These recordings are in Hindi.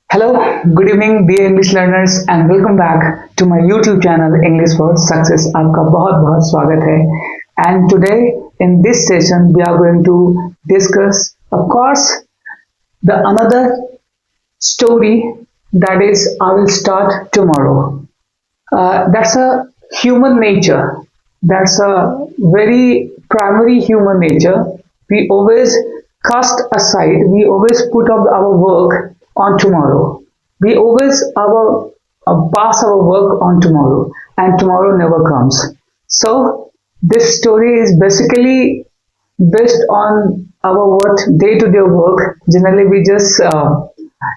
Hello, good evening dear English learners and welcome back to my YouTube channel English for Success. आपका बहुत बहुत स्वागत है. And today in this session we are going to discuss, of course, the another story that is I will start tomorrow. That's a human nature. That's a very primary human nature. We always cast aside. We always put off our work on tomorrow. We always pass our work on tomorrow, and tomorrow never comes. So this story is basically based on our what day-to-day work. Generally, we just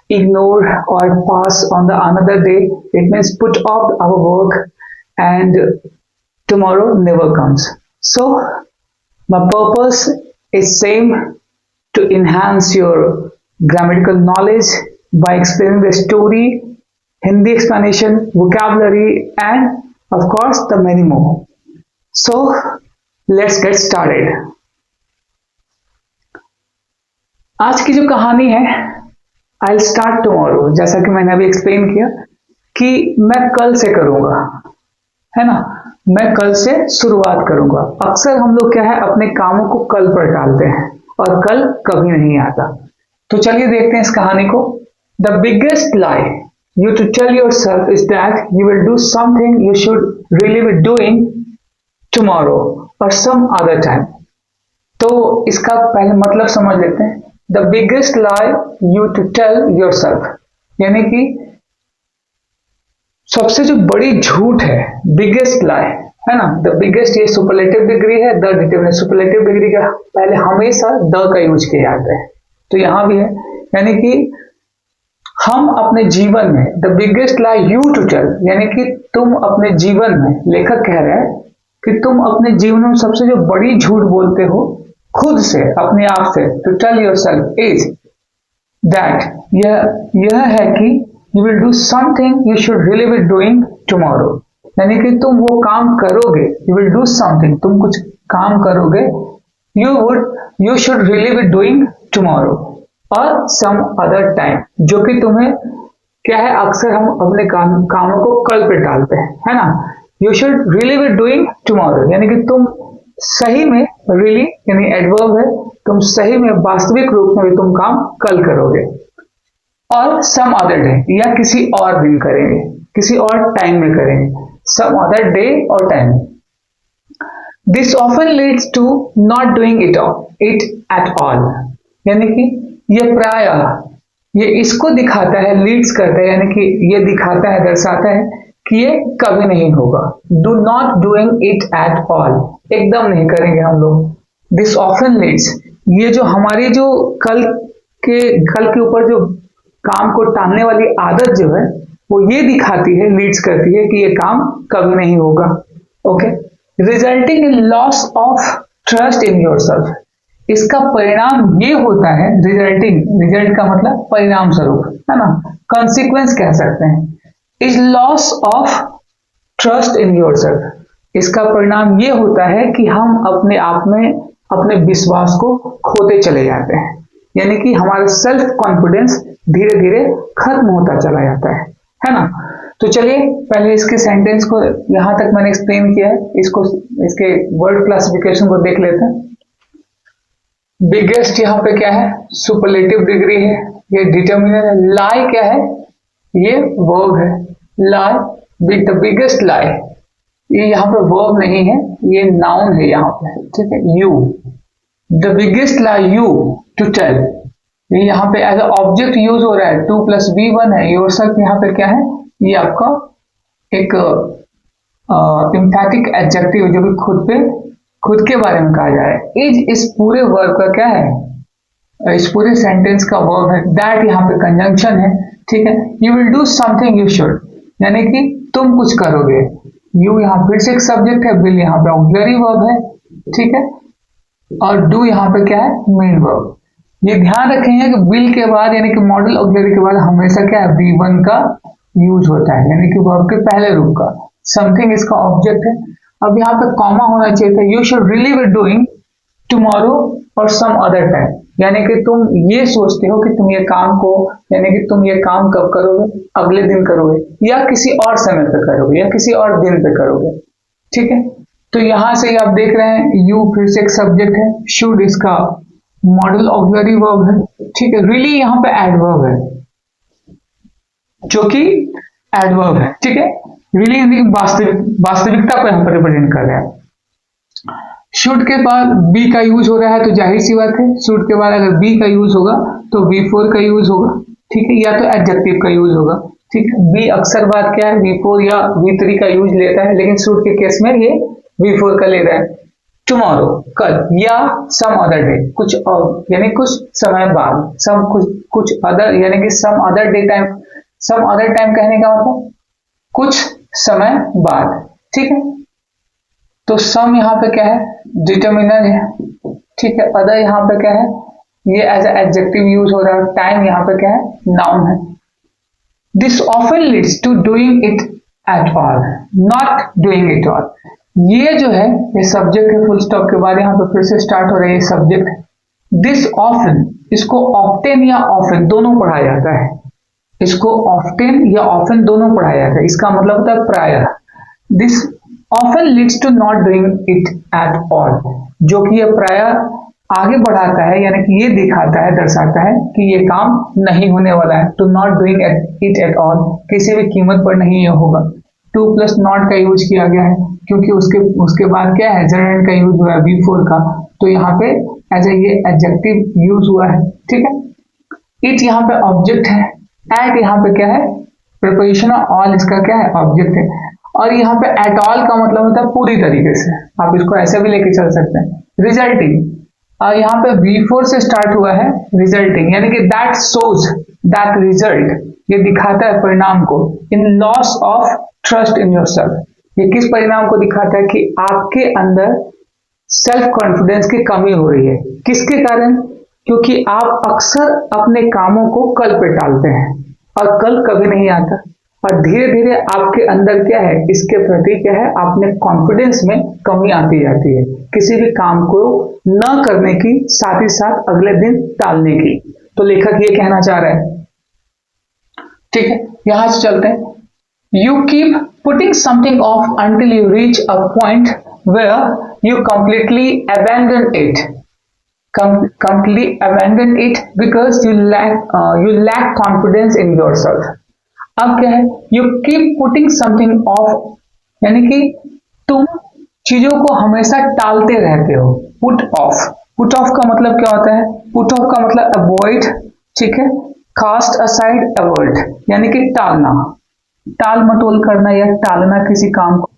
ignore or pass on the another day. It means put off our work, and tomorrow never comes. So my purpose is same, to enhance your grammatical knowledge by explaining the story, Hindi explanation, vocabulary, and of course the many more. So let's get started. आज की जो कहानी है I'll start tomorrow, जैसा कि मैंने अभी एक्सप्लेन किया कि मैं कल से करूंगा, है ना, मैं कल से शुरुआत करूंगा. अक्सर हम लोग क्या है अपने कामों को कल पर टालते हैं और कल कभी नहीं आता. तो चलिए देखते हैं इस कहानी को. The biggest lie you to tell yourself is that you will do something you should really be doing tomorrow or some other time. तो इसका पहले मतलब समझ लेते हैं. The biggest lie you to tell yourself, यानी कि सबसे जो बड़ी झूठ है, biggest lie है ना. The biggest ये सुपरलेटिव डिग्री है, द डिटरमिनेंट सुपरलेटिव डिग्री का पहले हमेशा द का यूज किया जाता है. तो यहां भी है, यानी कि हम अपने जीवन में the biggest lie you to tell, यानी कि तुम अपने जीवन में, लेखक कह रहे हैं कि तुम अपने जीवन में सबसे जो बड़ी झूठ बोलते हो खुद से, अपने आप से, to tell yourself is that, यह है कि you will do something you should really be doing tomorrow, यानी कि तुम वो काम करोगे. यू विल डू समथिंग, तुम कुछ काम करोगे, you should really be doing tomorrow और सम अदर टाइम, जो कि तुम्हें क्या है अक्सर हम अपने कामों को कल पे टालते हैं, है ना. You should really be doing tomorrow, यानी कि तुम सही में, रियली यानी एडवर्ब है, तुम सही में वास्तविक रूप में तुम काम कल करोगे. और सम अदर डे, या किसी और दिन करेंगे, किसी और टाइम में करेंगे. सम अदर डे और time. This often leads to not doing it at all, यानी कि ये प्रायः ये इसको दिखाता है, लीड्स करता है, यानी कि ये दिखाता है, दर्शाता है कि ये कभी नहीं होगा. Do not doing it at all, एकदम नहीं करेंगे हम लोग. दिस ऑफन लीड्स, ये जो हमारी जो कल के ऊपर जो काम को टालने वाली आदत जो है वो ये दिखाती है, लीड्स करती है कि ये काम कभी नहीं होगा. Okay. Resulting in loss of trust in yourself, इसका परिणाम ये होता है, रिजल्ट का मतलब परिणाम स्वरूप, है ना, कॉन्सिक्वेंस कह सकते हैं, is loss of trust in yourself. इसका परिणाम ये होता है कि हम अपने आप में अपने विश्वास को खोते चले जाते हैं, यानी कि हमारा सेल्फ कॉन्फिडेंस धीरे धीरे खत्म होता चला जाता है ना. तो चलिए पहले इसके सेंटेंस को, यहां तक मैंने एक्सप्लेन किया है, इसके वर्ड क्लासिफिकेशन को देख लेते हैं. बिगेस्ट यहाँ पे क्या है, सुपरलेटिव डिग्री है, ये डिटर्मिनेंट है. लाई क्या है, ये वर्ब है. लाई, द बिगेस्ट लाई, ये यहाँ पे वर्ब नहीं है, ये नाउन है यहाँ पे, ठीक है. You, the biggest lie you to tell, ये यहाँ पे एज अ ऑब्जेक्ट यूज हो रहा है, 2 + B 1 है. योरसेल्फ यहाँ पे क्या है, ये आपका एक एम्फैटिक एडजेक्टिव जो कि खुद के बारे में कहा जा रहा है. इज इस पूरे वर्ब का क्या है, इस पूरे सेंटेंस का वर्ब है. दैट यहाँ पे कंजंक्शन है, ठीक है. You will do something you should, यानी कि तुम कुछ करोगे. यू यहाँ फिर से एक सब्जेक्ट है, विल यहाँ पे ऑक्सिलरी वर्ब है, ठीक है. और डू यहाँ पे क्या है, मेन वर्ब. ये ध्यान रखेंगे कि विल के बाद यानी कि मॉडल ऑक्सिलरी के बाद हमेशा क्या है, V1 का यूज होता है, यानी कि वर्ब के पहले रूप का. समथिंग इसका ऑब्जेक्ट है. अब यहाँ पे कॉमा होना चाहिए था. You should really be doing tomorrow और सम अदर टाइम. यानी कि तुम ये सोचते हो कि तुम ये काम को, यानी कि तुम ये काम कब करोगे, अगले दिन करोगे या किसी और समय पे करोगे या किसी और दिन पे करोगे। ठीक है, तो यहां से आप देख रहे हैं यू फिर से एक सब्जेक्ट है, शुड इसका मॉडल ऑक्सिलरी वर्ब है। ठीक है, रियली यहाँ पे एडवर्ब है जो कि एडवर्ब है। ठीक है, रियली वास्तविकता को यहाँ पर रिप्रेजेंट कर रहा है। शुड के बाद बी का यूज हो रहा है, तो जाहिर सी बात है शुड के बाद अगर बी का यूज होगा तो V4 का यूज होगा। ठीक है, या तो एडजेक्टिव का यूज होगा। ठीक है, बी अक्सर बात क्या है V4 या V3 का यूज लेता है, लेकिन शुड के केस में ये V4 का ले रहा है। टुमारो कल, या सम अदर डे कुछ और, यानी कुछ समय बाद, सम कुछ अदर, यानी कि some other day time, some other time कहने का मतलब कुछ समय बाद। ठीक है, तो सम यहाँ पे क्या है, डिटर्मिनर है। ठीक है, अदर यहाँ पे क्या है, ये एज एडजेक्टिव यूज हो रहा है। टाइम यहाँ पे क्या है, नाउन है। This often leads to doing it at all, not doing it all. ये जो है ये सब्जेक्ट है, फुल स्टॉप के बाद यहाँ पे फिर से स्टार्ट हो रहा है, ये सब्जेक्ट है। दिस ऑफन, इसको ऑफ्टेन या ऑफन दोनों पढ़ा जाता है, इसको ऑफ्टेन या ऑफन दोनों पढ़ाया जाता है। इसका मतलब होता है प्रायः। This often leads to not doing it at all, जो कि ये प्रायः आगे बढ़ाता है, यानी कि ये दिखाता है, दर्शाता है कि ये काम नहीं होने वाला है। To not doing it at all, किसी भी कीमत पर नहीं ये होगा। टू प्लस नॉट का यूज किया गया है क्योंकि उसके बाद क्या है, जनरल का यूज हुआ है V4 का, तो यहाँ पे एज ये एडजेक्टिव यूज हुआ है। ठीक है, इट यहाँ पे ऑब्जेक्ट है, एट यहाँ पे क्या है, प्रीपोजिशन, ऑल इसका क्या है, ऑब्जेक्ट है। और यहाँ पे एट ऑल का मतलब होता है पूरी तरीके से, आप इसको ऐसे भी लेके चल सकते हैं। रिजल्टिंग, और यहाँ पे V4 से स्टार्ट हुआ है, रिजल्टिंग यानी कि दैट शोज, दैट रिजल्ट, ये दिखाता है परिणाम को, in loss of trust in yourself. ये किस परिणाम को दिखाता है कि आपके अंदर सेल्फ कॉन्फिडेंस की कमी हो रही है। किसके कारण, क्योंकि आप अक्सर अपने कामों को कल पे टालते हैं और कल कभी नहीं आता, और धीरे धीरे आपके अंदर क्या है, इसके प्रति क्या है, अपने कॉन्फिडेंस में कमी आती जाती है, किसी भी काम को न करने की, साथ ही साथ अगले दिन टालने की। तो लेखक ये कहना चाह रहा है। ठीक है, यहां से चलते हैं। You keep putting something off until you reach a point where you completely abandon it, completely abandon it because you lack confidence in yourself। अब क्या है, you keep putting something off, यानी कि तुम चीजों को हमेशा टालते रहते हो। put off का मतलब क्या होता है, put off का मतलब avoid। ठीक है, cast aside, avoid यानी कि टालना, टाल मटोल करना या टालना किसी काम को,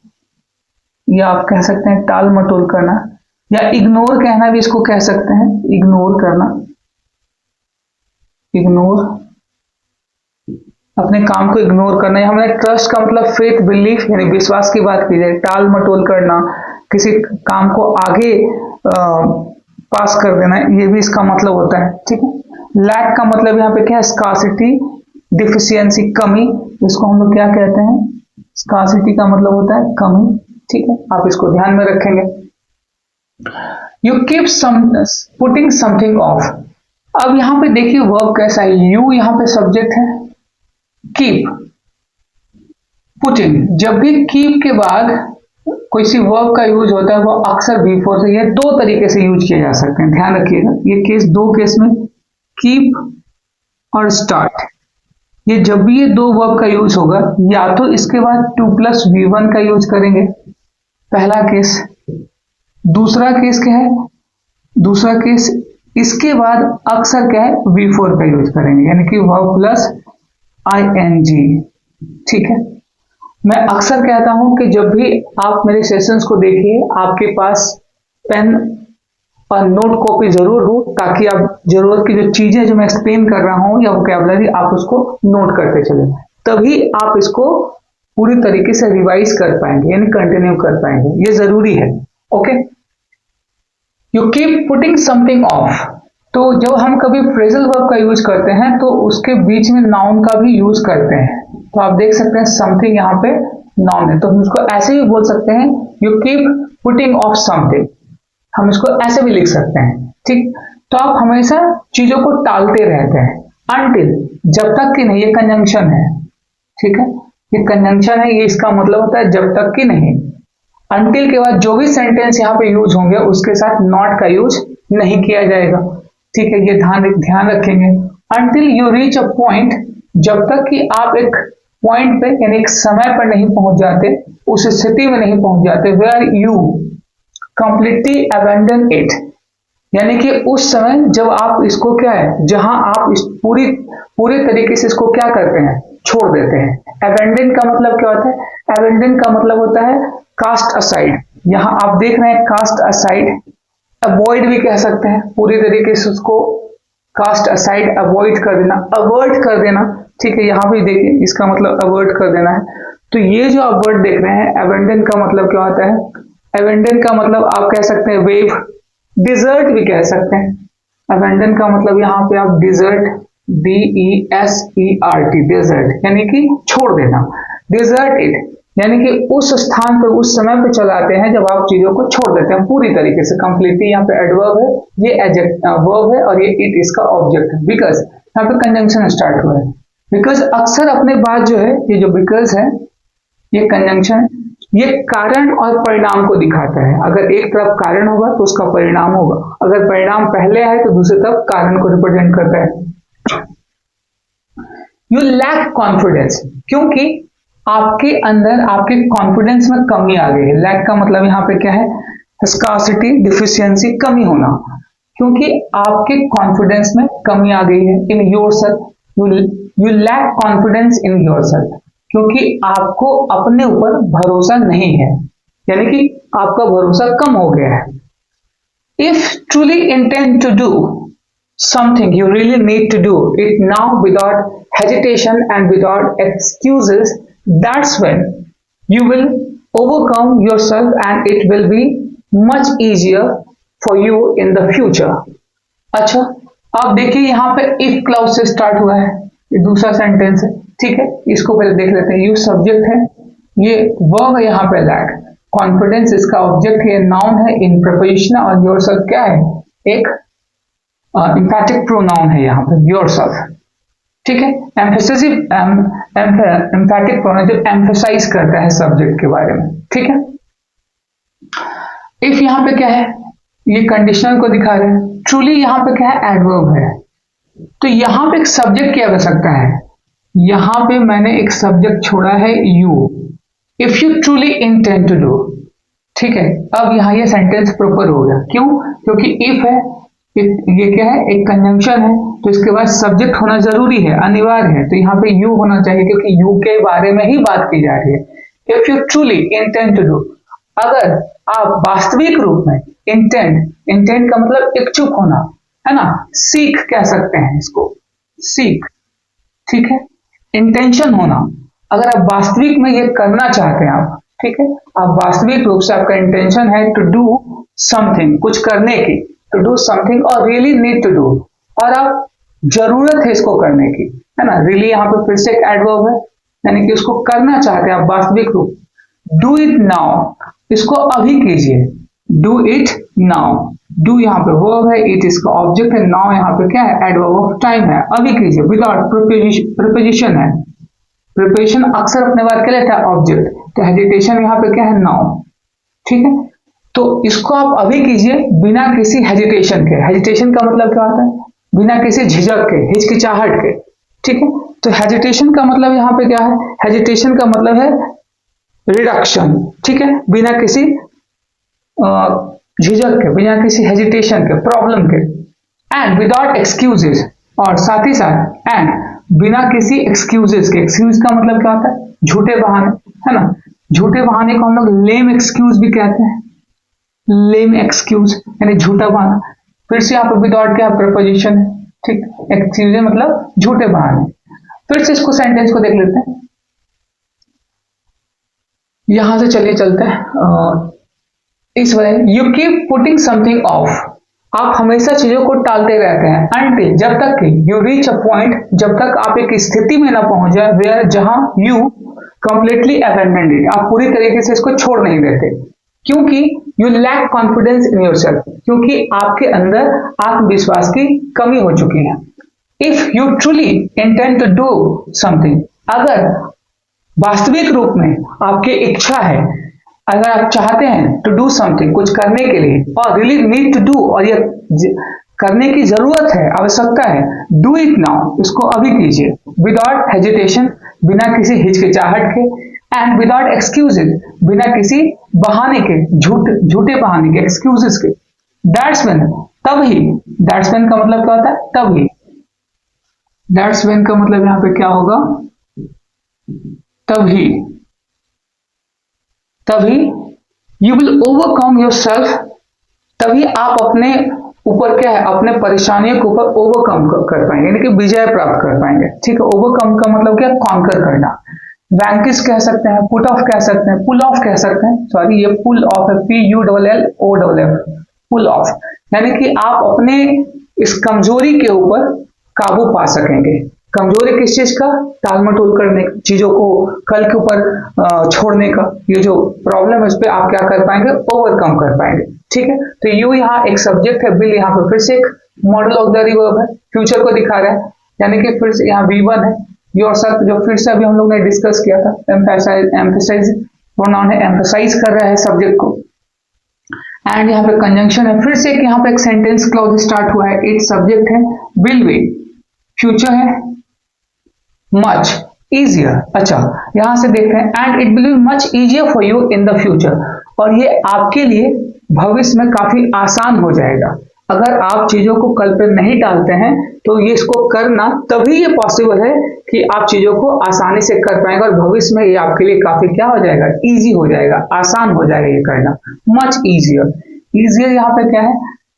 या आप कह सकते हैं टाल मटोल करना, या इग्नोर कहना भी इसको कह सकते हैं, इग्नोर करना, इग्नोर अपने काम को इग्नोर करना। या हमने ट्रस्ट का मतलब फेथ, बिलीफ यानी विश्वास की बात की जाए। टाल मटोल करना, किसी काम को आगे पास कर देना, ये भी इसका मतलब होता है। ठीक है, लैक का मतलब यहाँ पे क्या है, स्कार्सिटी, डिफिशियंसी, कमी, इसको हम लोग क्या कहते हैं, स्कार्सिटी का मतलब होता है कमी। ठीक है, आप इसको ध्यान में रखेंगे। You keep putting something of. अब यहां पे देखिए वर्ब कैसा है, यू यहां पे सब्जेक्ट है, कीप, पुटिंग, जब भी कीप के बाद कोई सी वर्ब का यूज होता है वो अक्सर V4 से, ये दो तरीके से यूज किए जा सकते हैं, ध्यान रखिएगा। ये केस, दो केस में, कीप और स्टार्ट, ये जब भी ये दो वर्ब का यूज होगा, या तो इसके बाद 2+V1 का यूज करेंगे, पहला केस। दूसरा केस क्या है, दूसरा केस इसके बाद अक्सर क्या है, V4 का यूज करेंगे, यानी कि वर्ब प्लस ing। ठीक है, मैं अक्सर कहता हूं कि जब भी आप मेरे सेशंस को देखिए, आपके पास पेन और नोट कॉपी जरूर हो, ताकि आप जरूरत की जो चीजें जो मैं एक्सप्लेन कर रहा हूं या वोकैबुलरी, आप उसको नोट करते चले, तभी आप इसको पूरी तरीके से रिवाइज कर पाएंगे, यानी कंटिन्यू कर पाएंगे, ये जरूरी है। Okay, you keep putting something of. तो जब हम कभी फ्रेजल वर्ब का यूज करते हैं तो उसके बीच में नाउन का भी यूज करते हैं, तो आप देख सकते हैं समथिंग यहाँ पे नाउन है, तो हम इसको ऐसे भी बोल सकते हैं, you keep putting of something, हम इसको ऐसे भी लिख सकते हैं। ठीक, तो आप हमेशा चीजों को टालते रहते हैं until, जब तक कि नहीं, ये कंजंक्शन है, ठीक है, ये कंजंक्शन है, ये इसका मतलब होता है जब तक कि नहीं। until के बाद जो भी सेंटेंस यहाँ पे यूज होंगे उसके साथ नॉट का यूज नहीं किया जाएगा, ठीक है, ये ध्यान रखेंगे। until you reach a point, जब तक कि आप एक पॉइंट पे यानी एक समय पर नहीं पहुंच जाते, उस स्थिति में नहीं पहुंच जाते where you completely abandon it, यानी कि उस समय जब आप इसको क्या है, जहां आप इस पूरी तरीके से इसको क्या करते हैं, छोड़ देते हैं। abandon का मतलब क्या होता है? abandon का मतलब होता है cast aside, यहां आप देख रहे हैं cast aside, avoid भी कह सकते हैं, पूरी तरीके से उसको cast aside, avoid कर देना, avert कर देना, ठीक है, यहां भी देखिए इसका मतलब avert कर देना है। तो ये जो आप वर्ड देख रहे हैं abandon का मतलब क्या होता है? abandon का मतलब आप कह सकते हैं wave, desert भी कह सकते हैं। abandon का मतलब यहाँ पे आप desert, DESERT, desert यानी कि छोड़ देना, desert it यानी कि उस स्थान पर उस समय पे चलाते हैं जब आप चीजों को छोड़ देते हैं पूरी तरीके से, कंप्लीटली यहाँ पे एडवर्ब है, ये वर्ब है और ये इट इसका ऑब्जेक्ट है। बिकॉज यहाँ पे कंजंक्शन स्टार्ट हुआ है, बिकॉज अक्सर अपने बात जो है, ये जो बिकॉज है, ये कंजंक्शन, ये कारण और परिणाम को दिखाता है। अगर एक तरफ कारण होगा तो उसका परिणाम होगा, अगर परिणाम पहले है तो दूसरी तरफ कारण को रिप्रेजेंट करता है। यू लैक कॉन्फिडेंस, क्योंकि आपके अंदर आपके कॉन्फिडेंस में कमी आ गई है। लैक का मतलब यहाँ पे क्या है? स्कार्सिटी, डिफिशियंसी, कमी होना, क्योंकि आपके कॉन्फिडेंस में कमी आ गई है। In yourself, you lack confidence in yourself, क्योंकि आपको अपने ऊपर भरोसा नहीं है, यानी कि आपका भरोसा कम हो गया है। If truly intend to do something, you really need to do it now without hesitation and without excuses. That's when you will overcome yourself and it will be much easier for you in the future. अच्छा, अब देखिए यहाँ पे if clause से स्टार्ट हुआ है, ये दूसरा सेंटेंस है, ठीक है, इसको पहले देख लेते हैं। you सब्जेक्ट है, ये verb है यहाँ पे lack, confidence इसका ऑब्जेक्ट है, नाउन है, in preposition और yourself क्या है? एक emphatic pronoun है यहाँ पे, yourself, ठीक है। emphatic pronoun जो emphasize करता है सब्जेक्ट के बारे में, ठीक है। if यहाँ पे क्या है? ये कंडीशनल को दिखा रहे हैं। truly यहाँ पे क्या है? एडवर्ब है। तो यहाँ पे एक सब्जेक्ट की आवश्यकता है, यहाँ पे मैंने एक सब्जेक्ट छोड़ा है you, if you truly intend to do, ठीक है। अब यहाँ ये सेंटेंस प्रॉपर हो गया, क्यों? क्योंकि if है, ये क्या है? एक कंजंक्शन है, तो इसके बाद सब्जेक्ट होना जरूरी है, अनिवार्य है, तो यहाँ पे यू होना चाहिए, क्योंकि यू के बारे में ही बात की जा रही है। If you truly intend to do, अगर आप वास्तविक रूप में, इंटेंड का मतलब इच्छुक होना है ना, सीख कह सकते हैं इसको, सीख, ठीक है, इंटेंशन होना, अगर आप वास्तविक में ये करना चाहते हैं आप, ठीक है, आप वास्तविक रूप से आपका इंटेंशन है टू डू समथिंग, कुछ करने की, टू डू समथिंग और रियली नीड टू डू, और आप जरूरत है इसको करने की, है ना। रियली यहाँ पे फिर से एक एडवर्ब है, यानी कि उसको करना चाहते हैं आप वास्तविक रूप। डू इट नाउ, इसको अभी कीजिए, डू इट नाउ, डू यहाँ पे वर्ब है, इट इसका ऑब्जेक्ट है, नाउ यहाँ पे क्या है? एडवर्ब ऑफ टाइम है, अभी कीजिए, विदाउट प्रिपोजिशन है, प्रिपोजिशन अक्सर अपने बात के लिए था ऑब्जेक्ट, तो हेजिटेशन यहाँ पे क्या है? नाउ, ठीक है। तो इसको आप अभी कीजिए बिना किसी हेजिटेशन के। हेजिटेशन का मतलब क्या होता है? बिना किसी झिझक के, हिचकिचाहट के, ठीक है। तो हेजिटेशन का मतलब यहाँ पे क्या है? हेजिटेशन का मतलब है रिडक्शन, ठीक है, बिना किसी झिझक के, बिना किसी हेजिटेशन के, प्रॉब्लम के। एंड विदाउट एक्सक्यूजेस, और साथ ही साथ एंड बिना किसी एक्सक्यूजेस के। एक्सक्यूज का मतलब क्या होता है? झूठे बहाने, है ना। झूठे बहाने को हम लोग लेम एक्सक्यूज भी कहते हैं, लेम एक्सक्यूज यानी झूठा बहाना। फिर से यहाँ पर विदाउट क्या प्रपोजिशन है, ठीक, एक्सक्यूज मतलब झूठे बहाने। फिर से इसको सेंटेंस को देख लेते हैं, यहां से चलिए चलते हैं इस वजह, you keep putting something of, आप हमेशा चीजों को टालते रहते हैं, अनटिल, जब तक कि यू रीच अ पॉइंट, जब तक आप एक स्थिति में ना पहुंच जाए, वेयर, जहां यू कंप्लीटली अबैंडन इट, आप पूरी तरीके से इसको छोड़ नहीं देते। क्योंकि you lack confidence in yourself, क्योंकि आपके अंदर आत्मविश्वास की कमी हो चुकी है। If you truly intend to do something, अगर वास्तविक रूप में आपकी इच्छा है, अगर आप चाहते हैं टू डू समथिंग, कुछ करने के लिए, और रियली नीड टू डू, और ये करने की जरूरत है, आवश्यकता है, डू इट नाउ, इसको अभी कीजिए, विदाउट हेजिटेशन, बिना किसी हिचकिचाहट के, एंड विदाउट एक्सक्यूजेज, बिना किसी बहाने के, झूठे बहाने के, एक्सक्यूजेस के। दैट्स व्हेन, तभी, दैट्स व्हेन का मतलब क्या होता है? तभी। दैट्स व्हेन का मतलब यहां पे क्या होगा? तभी, तभी यू विल ओवरकम योरसेल्फ, तभी आप अपने ऊपर क्या है, अपने परेशानियों के ऊपर ओवरकम कर पाएंगे, यानी कि विजय प्राप्त कर पाएंगे। ठीक है, ओवरकम का मतलब क्या? कॉन्कर करना। वैंकिश कह सकते हैं, पुट ऑफ कह सकते हैं, पुल ऑफ कह सकते हैं, सॉरी ये पुल ऑफ है, PULLOFF, पुल ऑफ, यानी कि आप अपने इस कमजोरी के ऊपर काबू पा सकेंगे। कमजोरी किस चीज का? टाल मटोल करने, चीजों को कल के ऊपर छोड़ने का, ये जो प्रॉब्लम है उस पर आप क्या कर पाएंगे? ओवरकम कर पाएंगे। ठीक है, तो यू यहाँ एक सब्जेक्ट है, विल यहाँ पर फिर से एक मॉडल ऑफ द रिवर्ब है, फ्यूचर को दिखा रहा है, यानी कि फिर से यहाँ V1 है, योरसेल्फ जो फिर से अभी हम लोग ने डिस्कस किया था, एम्फेसाइज प्रोनाउन है, एम्फेसाइज कर रहा है सब्जेक्ट को, एंड यहाँ पे कंजंक्शन है, फिर से यहाँ पे एक सेंटेंस क्लॉज स्टार्ट हुआ है, इट सब्जेक्ट है, विल बी, फ्यूचर है, मच easier। अच्छा, यहां से देखते हैं, and it will be much easier for you in the future, और ये आपके लिए भविष्य में काफी आसान हो जाएगा। अगर आप चीजों को कल पे नहीं टालते हैं तो ये इसको करना तभी ये पॉसिबल है कि आप चीजों को आसानी से कर पाएंगे, और भविष्य में ये आपके लिए काफी क्या हो जाएगा? इजी हो जाएगा, आसान हो जाएगा ये करना, मच ईजियर। ईजियर यहाँ पे क्या है?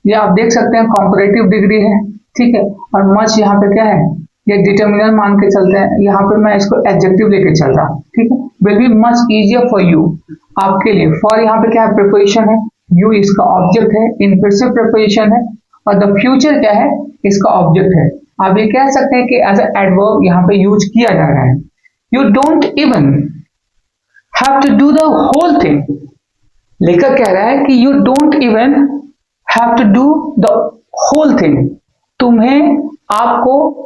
ये आप देख सकते हैं कॉम्परेटिव डिग्री है, ठीक है, और मच यहाँ पे क्या है? ये डिटर्मिनर मान के चलते हैं, यहाँ पे मैं इसको एडजेक्टिव लेके चल रहा हूँ। ठीक है, will be much easier for you, आपके लिए। फॉर यहाँ पे क्या है? प्रिपोजिशन है, यू इसका ऑब्जेक्ट है, इन फिर से प्रिपोजिशन है, और द फ्यूचर क्या है? इसका ऑब्जेक्ट है। आप ये कह सकते हैं कि एज ए एडवर्ब यहाँ पे यूज किया जा रहा है। You don't even have to do the whole thing, लेखक कह रहा है कि you don't even have to do the whole thing, तुम्हें, आपको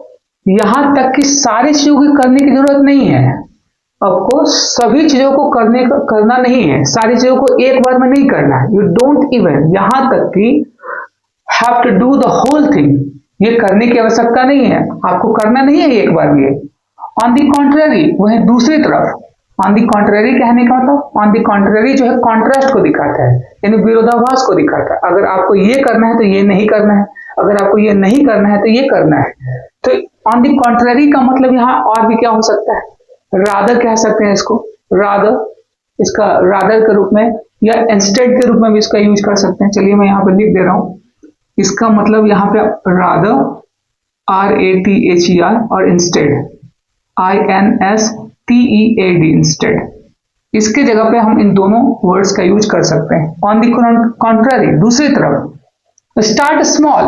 यहां तक कि सारी चीजों की करने की जरूरत नहीं है। आपको सभी चीजों को करना नहीं है, सारी चीजों को एक बार में नहीं करना है। यू डोंट इवन, यहां तक कि have to do the whole thing, ये करने की आवश्यकता नहीं है, आपको करना नहीं है एक बार में। ऑन दी कॉन्ट्ररी, वहीं दूसरी तरफ, ऑन दी कॉन्ट्ररी कहने का मतलब, ऑन दी कॉन्ट्ररी जो है कॉन्ट्रास्ट को दिखाता है, यानी विरोधाभास को दिखाता है। अगर आपको ये करना है तो ये नहीं करना है, अगर आपको ये नहीं करना है तो ये करना है। तो ऑन दी कॉन्ट्ररी का मतलब यहाँ और भी क्या हो सकता है? रादर कह सकते हैं इसको, रादर, इसका रादर के रूप में या इंस्टेड के रूप में भी इसका यूज कर सकते हैं। चलिए मैं यहाँ पे लिख दे रहा हूं, इसका मतलब यहाँ पे रादर, RATHER, और इंस्टेड, INSTEAD, इंस्टेड, इसके जगह पे हम इन दोनों वर्ड्स का यूज कर सकते हैं। ऑन दी कॉन्ट्ररी, दूसरी तरफ, स्टार्ट स्मॉल,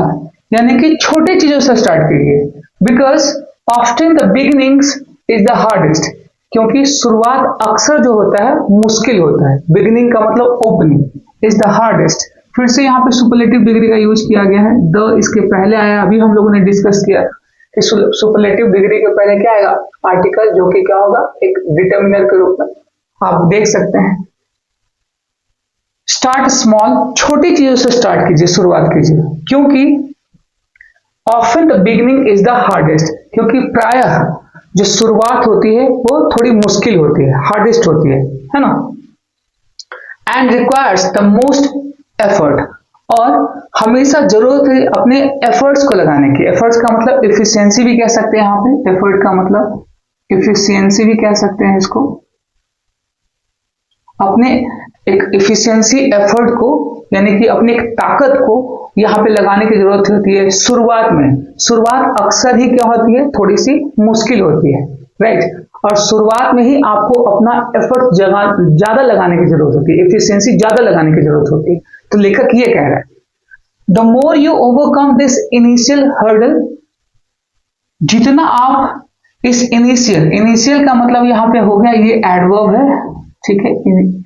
यानी कि छोटे चीजों से स्टार्ट कीजिए, because often the beginnings is the hardest, क्योंकि शुरुआत अक्सर जो होता है मुश्किल होता है। बिगिनिंग का मतलब ओपनिंग, इज द हार्डेस्ट। फिर से यहाँ पे सुपरलेटिव डिग्री का यूज किया गया है, द इसके पहले आया, अभी हम लोगों ने डिस्कस किया कि सुपरलेटिव डिग्री के पहले क्या आएगा? आर्टिकल, जो कि क्या होगा? एक डिटर्मिनर के रूप में आप देख सकते हैं। स्टार्ट स्मॉल, छोटी चीजों से स्टार्ट कीजिए, शुरुआत कीजिए, क्योंकि often the beginning is the hardest, क्योंकि प्रायः जो शुरुआत होती है वो थोड़ी मुश्किल होती है, हार्डेस्ट होती है ना। And requires the most effort, और हमेशा जरूरत है अपने एफर्ट्स को लगाने की। एफर्ट्स का मतलब एफिशिएंसी भी कह सकते हैं यहाँ पे, एफर्ट का मतलब एफिशिएंसी भी कह सकते हैं इसको। अपने एक एफिशिएंसी एफर्ट को, यानी कि अपनी एक ताकत को यहाँ पे लगाने की जरूरत होती है शुरुआत में। शुरुआत अक्सर ही क्या होती है? थोड़ी सी मुश्किल होती है, राइट। और शुरुआत में ही आपको अपना एफर्ट ज्यादा लगाने की जरूरत होती है, एफिशिएंसी ज्यादा लगाने की जरूरत होती है। तो लेखक ये कह रहा है, the more you overcome this initial hurdle, जितना आप इस इनिशियल का मतलब यहाँ पे हो गया, ये एडवर्ब है, ठीक है,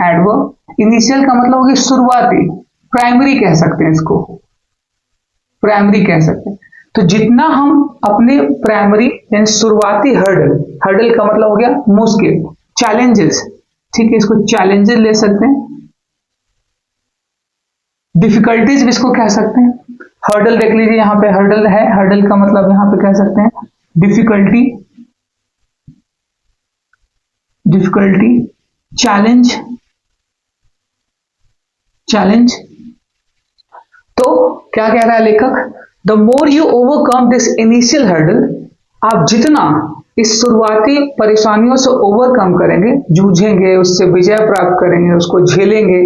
एडवर्ब, इनिशियल का मतलब होगी शुरुआती, प्राइमरी कह सकते हैं इसको, प्राइमरी कह सकते हैं। तो जितना हम अपने प्राइमरी यानी शुरुआती हर्डल, हर्डल का मतलब हो गया मुश्किल, चैलेंजेस, ठीक है, इसको चैलेंजेस ले सकते हैं। डिफिकल्टीज भी इसको कह सकते हैं। हर्डल देख लीजिए, यहां पे हर्डल है, हर्डल का मतलब यहां पे कह सकते हैं डिफिकल्टी, डिफिकल्टी, चैलेंज, चैलेंज। तो क्या कह रहा है लेखक, the more you overcome this initial hurdle, आप जितना इस शुरुआती परेशानियों से ओवरकम करेंगे, जूझेंगे, उससे विजय प्राप्त करेंगे, उसको झेलेंगे,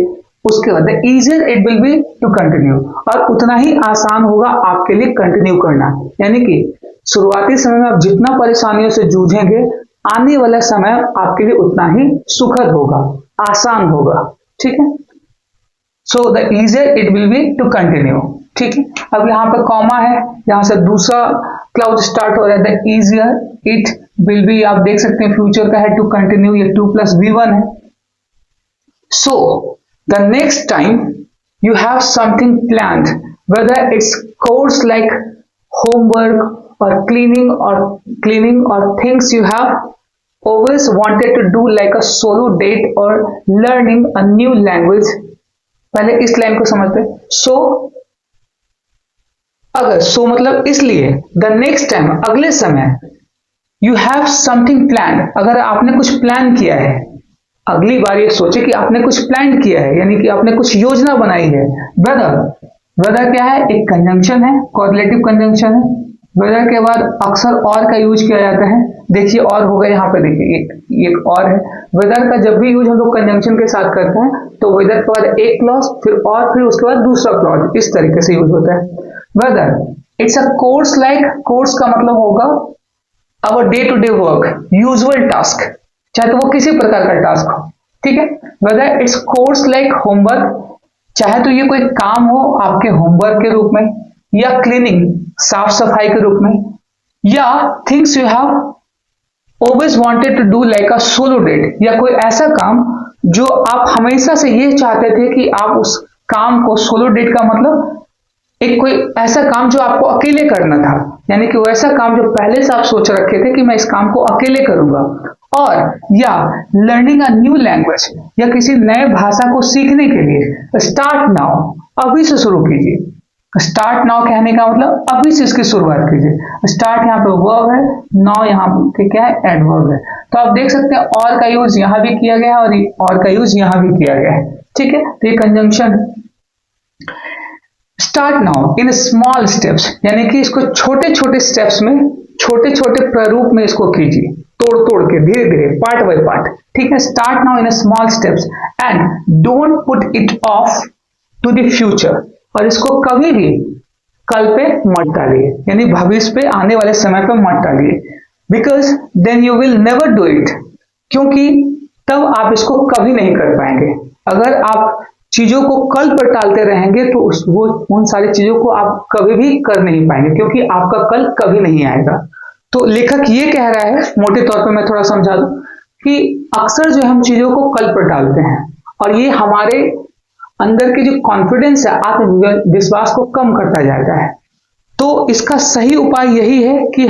उसके बाद easier it will be to continue, और उतना ही आसान होगा आपके लिए कंटिन्यू करना। यानी कि शुरुआती समय में आप जितना परेशानियों से जूझेंगे, आने वाला समय आपके लिए उतना ही सुखद होगा, आसान होगा, ठीक है। So the easier it will be to continue, ठीक है। अब यहाँ पे कॉमा है, यहां से दूसरा क्लाउज स्टार्ट हो रहा है, the easier it will B, आप देख सकते हैं फ्यूचर का है, टू कंटिन्यू, ये 2 + V1 है। So the next time you have something planned, whether it's course like homework or cleaning or things you have always wanted to do like a solo date or learning a new language। पहले इस लाइन को समझते हैं। सो अगर सो मतलब इसलिए, द नेक्स्ट टाइम अगले समय, यू हैव समथिंग प्लान, अगर आपने कुछ प्लान किया है, अगली बार ये सोचे कि आपने कुछ प्लान किया है, यानी कि आपने कुछ योजना बनाई है। वेदर क्या है, एक कंजंक्शन है, कोरिलेटिव कंजंक्शन है। वेदर के बाद अक्सर और का यूज किया जाता है, देखिए और होगा यहाँ पे, देखिए एक और है। वेदर का जब भी यूज हम लोग कंजंक्शन के साथ करते हैं तो वेदर के बाद एक क्लॉज, फिर उसके बाद दूसरा क्लॉज, इस तरीके से यूज होता है। Whether it's a course like, course का मतलब होगा our day to day work, usual task, चाहे तो वो किसी प्रकार का टास्क हो, ठीक है। Whether its course like homework, चाहे तो ये कोई काम हो आपके होमवर्क के रूप में, या क्लीनिंग, साफ सफाई के रूप में, या things you have always wanted to do like a solo date, या कोई ऐसा काम जो आप हमेशा से ये चाहते थे कि आप उस काम को, सोलो डेट का मतलब एक कोई ऐसा काम जो आपको अकेले करना था, यानी कि वैसा काम जो पहले से आप सोच रखे थे कि मैं इस काम को अकेले करूंगा। और या लर्निंग अ न्यू लैंग्वेज, या किसी नए भाषा को सीखने के लिए, स्टार्ट नाउ, अभी से शुरू कीजिए। स्टार्ट नाउ कहने का मतलब अभी से इसकी शुरुआत कीजिए। स्टार्ट यहाँ पे वर्ब है, नाउ यहाँ पे क्या है, एडवर्ब है। तो आप देख सकते हैं और का यूज यहाँ भी किया गया है और का यूज यहाँ भी किया गया है, ठीक है। तो ये conjunction. Start now in small steps, यानी कि इसको छोटे छोटे स्टेप्स में, छोटे छोटे प्रारूप में इसको कीजिए, तोड़ तोड़ के, धीरे धीरे, पार्ट बाय पार्ट, ठीक है। Start now in small steps and don't put it off to the future, और इसको कभी भी कल पे मत डालिए, यानी भविष्य पे, आने वाले समय पे मत डालिए। Because then you will never do it, क्योंकि तब आप इसको कभी नहीं कर पाएंगे। अगर आप चीजों को कल पर टालते रहेंगे तो वो उन सारी चीजों को आप कभी भी कर नहीं पाएंगे, क्योंकि आपका कल कभी नहीं आएगा। तो लेखक ये कह रहा है, मोटे तौर पे मैं थोड़ा समझा दूं, कि अक्सर जो हम चीजों को कल पर टालते हैं, और ये हमारे अंदर की जो कॉन्फिडेंस है, आत्मविश्वास को कम करता जाता है। तो इसका सही उपाय यही है कि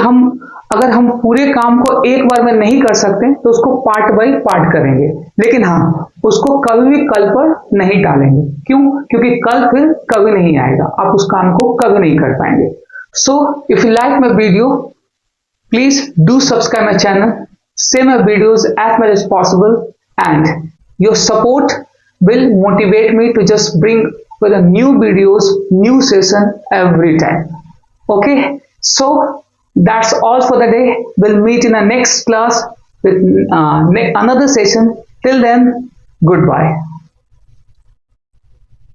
अगर हम पूरे काम को एक बार में नहीं कर सकते तो उसको पार्ट बाय पार्ट करेंगे, लेकिन हाँ, उसको कभी भी कल पर नहीं डालेंगे। क्यों? क्योंकि कल फिर कभी नहीं आएगा, आप उस काम को कभी नहीं कर पाएंगे। So if you like my video, please do subscribe my channel, share my videos as much as possible, and your support will motivate me to just bring with a new videos, new session every time. Okay, so that's all for the day. We'll meet in the next class with another session. Till then, goodbye.